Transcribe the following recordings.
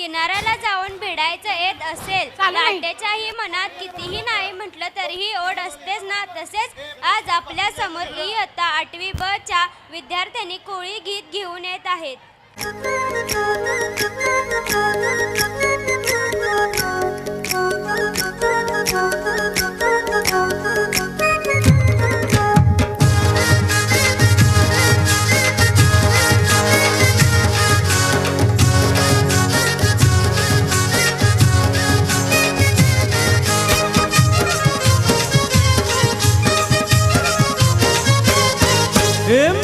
किनाऱ्याला जाऊन भिडायचं येत असेल, लाटेच्याही मनात कितीही नाही म्हटलं तरीही ओढ असतेच ना. तसेच आज आपल्या समोर इयत्ता 8वी ब च्या विद्यार्थ्यांनी कोळी गीत घेऊन येत आहेत.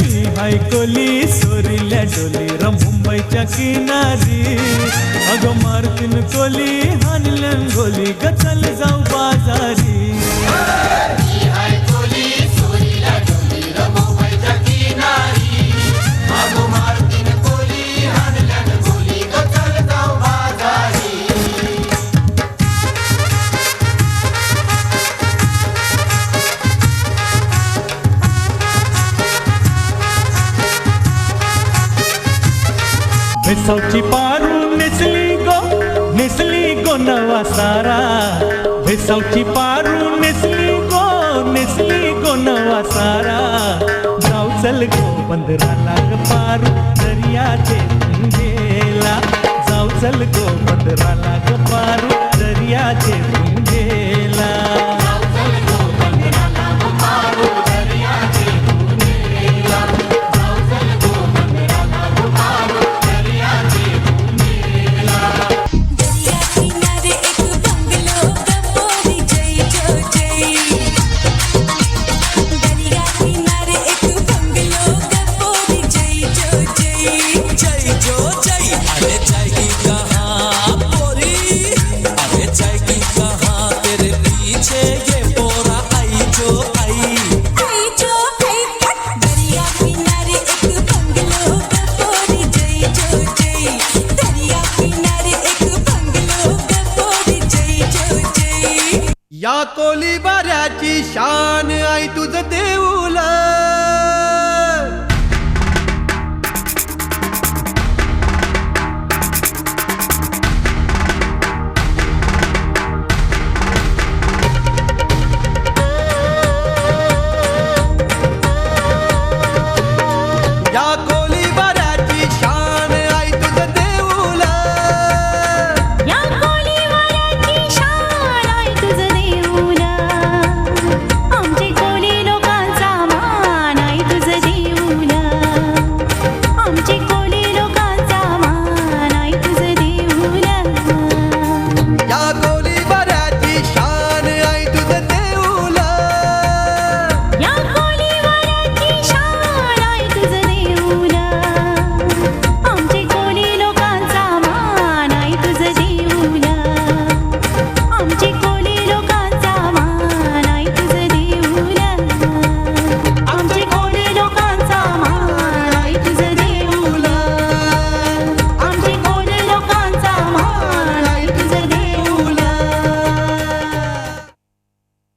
मी हाय कोली सोरील्या डोली र मुंबईच्या किनारी. अगं मारतीन कोली हानल्यान गोली ग चल जाऊ बाजारी. भेसावची पारू नेसली गो नवा सारा. भेसावची पारू नेसली गो नवा सारा. जाऊ चल गो बंदराला ग पारू दर्याचे पुंजेला. जाऊ चल गो बंदराला ग पारू दर्याचे पुंजेला. या कोली बाऱ्याची शान आई तुझं देऊ